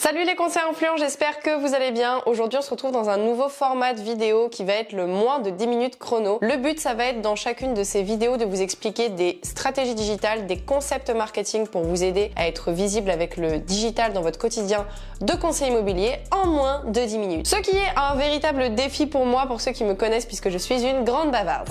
Salut les conseillers influents, j'espère que vous allez bien. Aujourd'hui on se retrouve dans un nouveau format de vidéo qui va être le moins de 10 minutes chrono. Le but ça va être dans chacune de ces vidéos de vous expliquer des stratégies digitales, des concepts marketing pour vous aider à être visible avec le digital dans votre quotidien de conseiller immobilier en moins de 10 minutes. Ce qui est un véritable défi pour moi, pour ceux qui me connaissent puisque je suis une grande bavarde.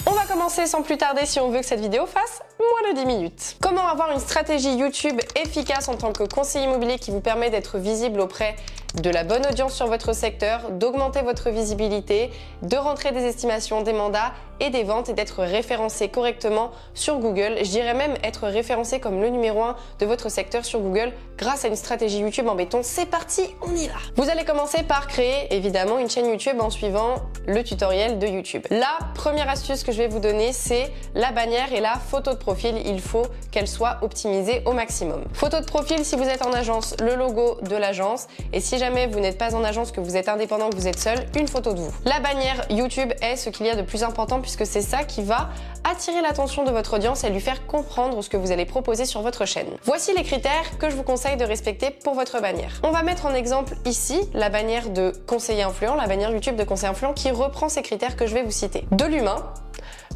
On va commencer sans plus tarder si on veut que cette vidéo fasse moins de 10 minutes. Comment avoir une stratégie YouTube efficace en tant que conseiller immobilier qui vous permet d'être visible auprès de la bonne audience sur votre secteur, d'augmenter votre visibilité, de rentrer des estimations, des mandats et des ventes et d'être référencé correctement sur Google. Je dirais même être référencé comme le numéro 1 de votre secteur sur Google grâce à une stratégie YouTube en béton. C'est parti, on y va. Vous allez commencer par créer évidemment une chaîne YouTube en suivant le tutoriel de YouTube. La première astuce que je vais vous donner, c'est la bannière et la photo de profil. Il faut qu'elle soit optimisée au maximum. Photo de profil, si vous êtes en agence, le logo de l'agence, et si jamais vous n'êtes pas en agence, que vous êtes indépendant, que vous êtes seul, une photo de vous. La bannière YouTube est ce qu'il y a de plus important puisque c'est ça qui va attirer l'attention de votre audience et lui faire comprendre ce que vous allez proposer sur votre chaîne. Voici les critères que je vous conseille de respecter pour votre bannière. On va mettre en exemple ici la bannière de conseiller influent, la bannière YouTube de conseiller influent qui reprend ces critères que je vais vous citer. De l'humain,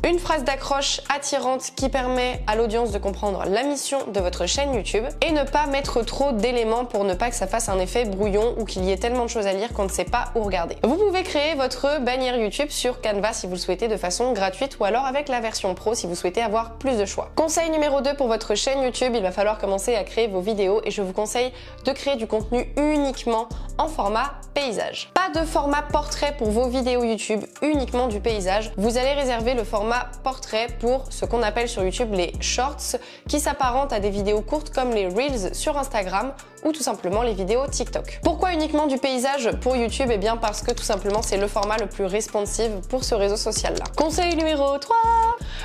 une phrase d'accroche attirante qui permet à l'audience de comprendre la mission de votre chaîne YouTube et ne pas mettre trop d'éléments pour ne pas que ça fasse un effet brouillon ou qu'il y ait tellement de choses à lire qu'on ne sait pas où regarder. Vous pouvez créer votre bannière YouTube sur Canva si vous le souhaitez de façon gratuite ou alors avec la version pro si vous souhaitez avoir plus de choix. Conseil numéro 2 pour votre chaîne YouTube, il va falloir commencer à créer vos vidéos et je vous conseille de créer du contenu uniquement en format paysage. Pas de format portrait pour vos vidéos YouTube, uniquement du paysage. Vous allez réserver le format portrait pour ce qu'on appelle sur YouTube les shorts qui s'apparentent à des vidéos courtes comme les Reels sur Instagram ou tout simplement les vidéos TikTok. Pourquoi uniquement du paysage pour YouTube? Eh bien parce que tout simplement c'est le format le plus responsive pour ce réseau social là. Conseil numéro 3,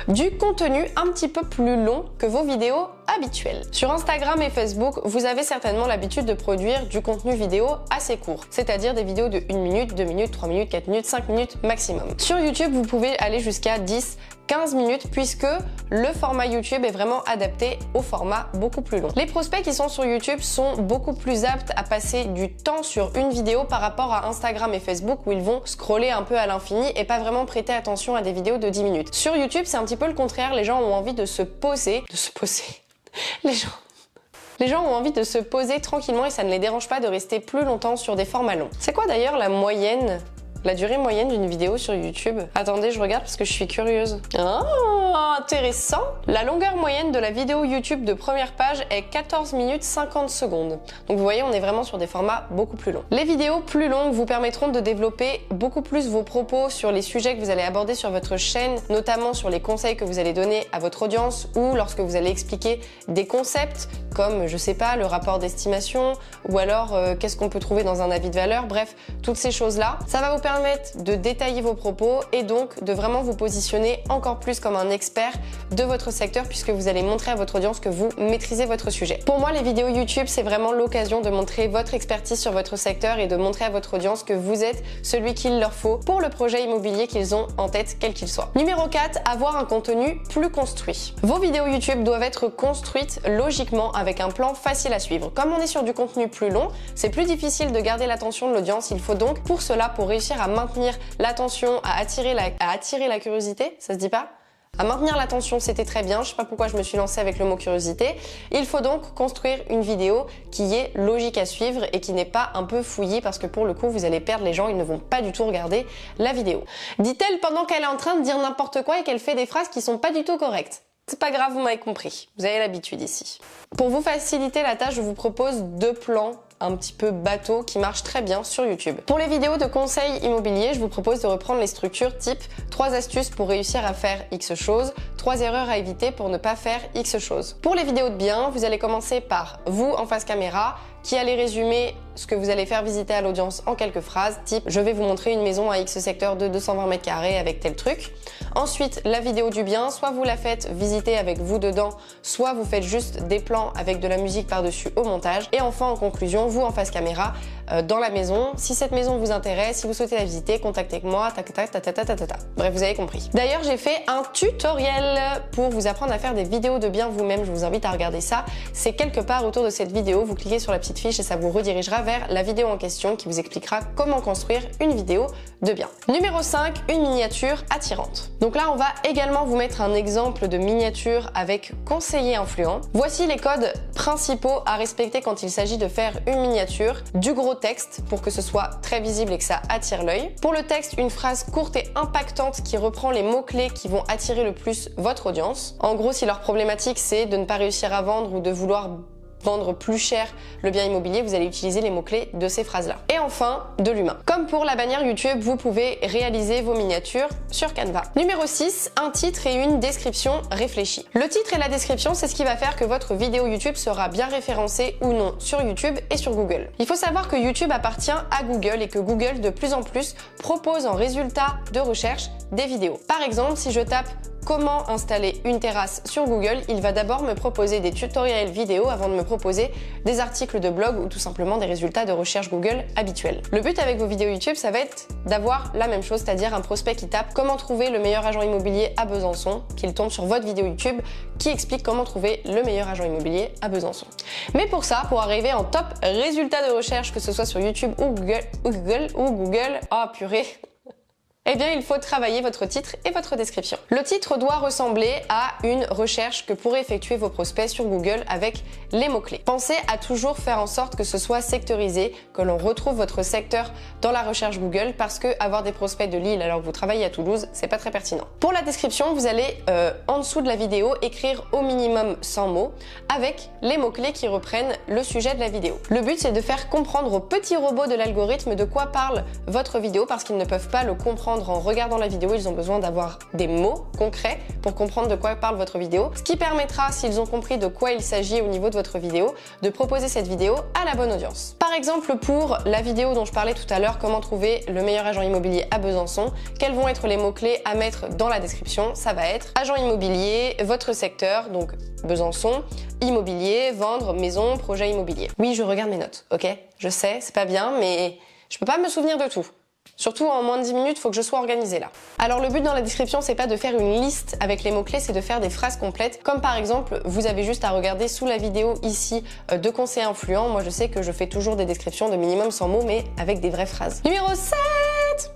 du contenu un petit peu plus long que vos vidéos habituelles. Sur Instagram et Facebook, vous avez certainement l'habitude de produire du contenu vidéo assez court, c'est-à-dire des vidéos de 1 minute, 2 minutes, 3 minutes, 4 minutes, 5 minutes maximum. Sur YouTube, vous pouvez aller jusqu'à 10-15 minutes puisque le format YouTube est vraiment adapté au format beaucoup plus long. Les prospects qui sont sur YouTube sont beaucoup plus aptes à passer du temps sur une vidéo par rapport à Instagram et Facebook où ils vont scroller un peu à l'infini et pas vraiment prêter attention à des vidéos de 10 minutes. Sur YouTube, c'est un petit peu le contraire, les gens ont envie de se poser. Les gens ont envie de se poser tranquillement et ça ne les dérange pas de rester plus longtemps sur des formats longs. C'est quoi d'ailleurs la durée moyenne d'une vidéo sur YouTube? Attendez, je regarde parce que je suis curieuse. Ah, intéressant! La longueur moyenne de la vidéo YouTube de première page est 14 minutes 50 secondes. Donc vous voyez, on est vraiment sur des formats beaucoup plus longs. Les vidéos plus longues vous permettront de développer beaucoup plus vos propos sur les sujets que vous allez aborder sur votre chaîne, notamment sur les conseils que vous allez donner à votre audience ou lorsque vous allez expliquer des concepts comme, je sais pas, le rapport d'estimation ou alors qu'est-ce qu'on peut trouver dans un avis de valeur. Bref, toutes ces choses-là, ça va vous permettre de détailler vos propos et donc de vraiment vous positionner encore plus comme un expert de votre secteur puisque vous allez montrer à votre audience que vous maîtrisez votre sujet. Pour moi, les vidéos YouTube, c'est vraiment l'occasion de montrer votre expertise sur votre secteur et de montrer à votre audience que vous êtes celui qu'il leur faut pour le projet immobilier qu'ils ont en tête, quel qu'il soit. Numéro 4, avoir un contenu plus construit. Vos vidéos YouTube doivent être construites logiquement avec un plan facile à suivre. Comme on est sur du contenu plus long, c'est plus difficile de garder l'attention de l'audience. Il faut donc, pour cela, pour réussir à maintenir l'attention, à attirer la curiosité, ça se dit pas? À maintenir l'attention, c'était très bien, je sais pas pourquoi je me suis lancée avec le mot curiosité. Il faut donc construire une vidéo qui est logique à suivre et qui n'est pas un peu fouillie parce que pour le coup, vous allez perdre les gens, ils ne vont pas du tout regarder la vidéo. Dit-elle pendant qu'elle est en train de dire n'importe quoi et qu'elle fait des phrases qui sont pas du tout correctes. C'est pas grave, vous m'avez compris. Vous avez l'habitude ici. Pour vous faciliter la tâche, je vous propose 2 plans un petit peu bateau qui marchent très bien sur YouTube. Pour les vidéos de conseils immobiliers, je vous propose de reprendre les structures type 3 astuces pour réussir à faire X choses, 3 erreurs à éviter pour ne pas faire X choses. Pour les vidéos de biens, vous allez commencer par vous en face caméra, qui allait résumer ce que vous allez faire visiter à l'audience en quelques phrases, type je vais vous montrer une maison à X secteur de 220 mètres carrés avec tel truc. Ensuite, la vidéo du bien, soit vous la faites visiter avec vous dedans, soit vous faites juste des plans avec de la musique par-dessus au montage. Et enfin, en conclusion, vous en face caméra, dans la maison. Si cette maison vous intéresse, si vous souhaitez la visiter, contactez-moi, Bref, vous avez compris. D'ailleurs, j'ai fait un tutoriel pour vous apprendre à faire des vidéos de bien vous-même. Je vous invite à regarder ça. C'est quelque part autour de cette vidéo. Vous cliquez sur la petite fiche et ça vous redirigera vers la vidéo en question qui vous expliquera comment construire une vidéo de bien. Numéro 5, une miniature attirante. Donc là, on va également vous mettre un exemple de miniature avec conseiller influent. Voici les codes principaux à respecter quand il s'agit de faire une miniature. Du gros texte pour que ce soit très visible et que ça attire l'œil. Pour le texte, une phrase courte et impactante qui reprend les mots-clés qui vont attirer le plus votre audience. En gros, si leur problématique c'est de ne pas réussir à vendre ou de vouloir vendre plus cher le bien immobilier, vous allez utiliser les mots-clés de ces phrases-là. Et enfin, de l'humain. Comme pour la bannière YouTube, vous pouvez réaliser vos miniatures sur Canva. Numéro 6, un titre et une description réfléchie. Le titre et la description, c'est ce qui va faire que votre vidéo YouTube sera bien référencée ou non sur YouTube et sur Google. Il faut savoir que YouTube appartient à Google et que Google, de plus en plus, propose en résultat de recherche des vidéos. Par exemple, si je tape comment installer une terrasse sur Google, il va d'abord me proposer des tutoriels vidéo avant de me proposer des articles de blog ou tout simplement des résultats de recherche Google habituels. Le but avec vos vidéos YouTube, ça va être d'avoir la même chose, c'est-à-dire un prospect qui tape comment trouver le meilleur agent immobilier à Besançon, qu'il tombe sur votre vidéo YouTube qui explique comment trouver le meilleur agent immobilier à Besançon. Mais pour ça, pour arriver en top résultat de recherche, que ce soit sur YouTube ou Google, oh purée, eh bien, il faut travailler votre titre et votre description. Le titre doit ressembler à une recherche que pourraient effectuer vos prospects sur Google avec les mots-clés. Pensez à toujours faire en sorte que ce soit sectorisé, que l'on retrouve votre secteur dans la recherche Google, parce que avoir des prospects de Lille alors que vous travaillez à Toulouse, c'est pas très pertinent. Pour la description, vous allez en dessous de la vidéo écrire au minimum 100 mots avec les mots-clés qui reprennent le sujet de la vidéo. Le but, c'est de faire comprendre aux petits robots de l'algorithme de quoi parle votre vidéo, parce qu'ils ne peuvent pas le comprendre en regardant la vidéo, ils ont besoin d'avoir des mots concrets pour comprendre de quoi parle votre vidéo, ce qui permettra, s'ils ont compris de quoi il s'agit au niveau de votre vidéo, de proposer cette vidéo à la bonne audience. Par exemple, pour la vidéo dont je parlais tout à l'heure, comment trouver le meilleur agent immobilier à Besançon, quels vont être les mots-clés à mettre dans la description? Ça va être agent immobilier, votre secteur, donc Besançon, immobilier, vendre, maison, projet immobilier. Oui, je regarde mes notes, ok? Je sais, c'est pas bien, mais je peux pas me souvenir de tout. Surtout en moins de 10 minutes, il faut que je sois organisée là. Alors le but dans la description, c'est pas de faire une liste avec les mots-clés, c'est de faire des phrases complètes. Comme par exemple, vous avez juste à regarder sous la vidéo ici de conseils influents. Moi je sais que je fais toujours des descriptions de minimum 100 mots, mais avec des vraies phrases. Numéro 7!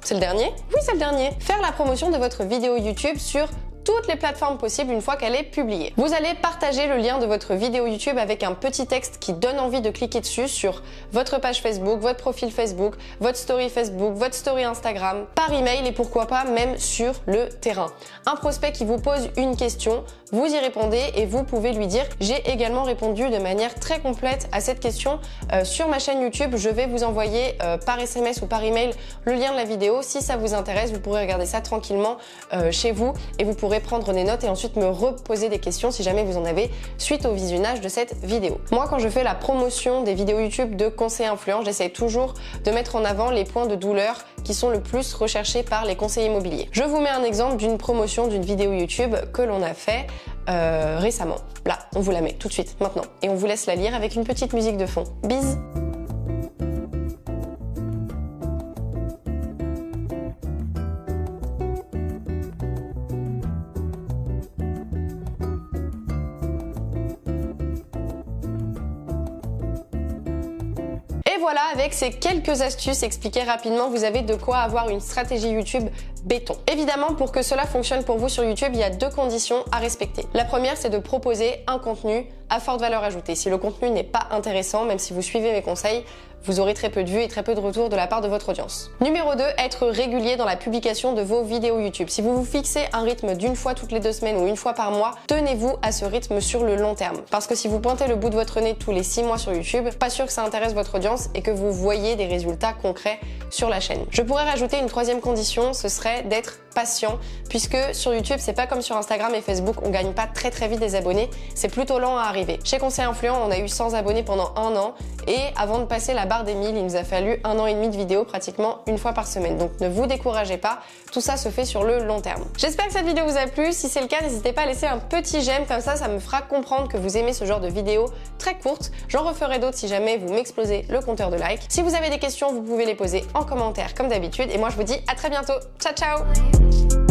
C'est le dernier? Oui, c'est le dernier. Faire la promotion de votre vidéo YouTube sur toutes les plateformes possibles une fois qu'elle est publiée. Vous allez partager le lien de votre vidéo YouTube avec un petit texte qui donne envie de cliquer dessus sur votre page Facebook, votre profil Facebook, votre story Facebook, votre story Instagram, par email et pourquoi pas même sur le terrain. Un prospect qui vous pose une question, vous y répondez et vous pouvez lui dire « J'ai également répondu de manière très complète à cette question sur ma chaîne YouTube. Je vais vous envoyer par SMS ou par email le lien de la vidéo. Si ça vous intéresse, vous pourrez regarder ça tranquillement chez vous et vous pourrez prendre des notes et ensuite me reposer des questions si jamais vous en avez suite au visionnage de cette vidéo. Moi, quand je fais la promotion des vidéos YouTube de conseillers influents, j'essaie toujours de mettre en avant les points de douleur qui sont le plus recherchés par les conseillers immobiliers. Je vous mets un exemple d'une promotion d'une vidéo YouTube que l'on a fait récemment. Là, on vous la met tout de suite, maintenant. Et on vous laisse la lire avec une petite musique de fond. Bisous! Et voilà, avec ces quelques astuces expliquées rapidement, vous avez de quoi avoir une stratégie YouTube béton. Évidemment, pour que cela fonctionne pour vous sur YouTube, il y a deux conditions à respecter. La première, c'est de proposer un contenu à forte valeur ajoutée. Si le contenu n'est pas intéressant, même si vous suivez mes conseils, vous aurez très peu de vues et très peu de retours de la part de votre audience. Numéro 2, être régulier dans la publication de vos vidéos YouTube. Si vous vous fixez un rythme d'une fois toutes les 2 semaines ou une fois par mois, tenez-vous à ce rythme sur le long terme. Parce que si vous pointez le bout de votre nez tous les 6 mois sur YouTube, pas sûr que ça intéresse votre audience et que vous voyez des résultats concrets sur la chaîne. Je pourrais rajouter une troisième condition, ce serait d'être patient puisque sur YouTube, c'est pas comme sur Instagram et Facebook, on gagne pas très vite des abonnés, c'est plutôt lent à arriver. Chez Conseil Influent, on a eu 100 abonnés pendant 1 an et avant de passer la barre des 1000, il nous a fallu 1 an et demi de vidéos, pratiquement une fois par semaine. Donc ne vous découragez pas, tout ça se fait sur le long terme. J'espère que cette vidéo vous a plu. Si c'est le cas, n'hésitez pas à laisser un petit j'aime, comme ça me fera comprendre que vous aimez ce genre de vidéos très courtes. J'en referai d'autres si jamais vous m'explosez le compteur de likes. Si vous avez des questions, vous pouvez les poser en commentaire comme d'habitude et moi je vous dis à très bientôt. Ciao ciao.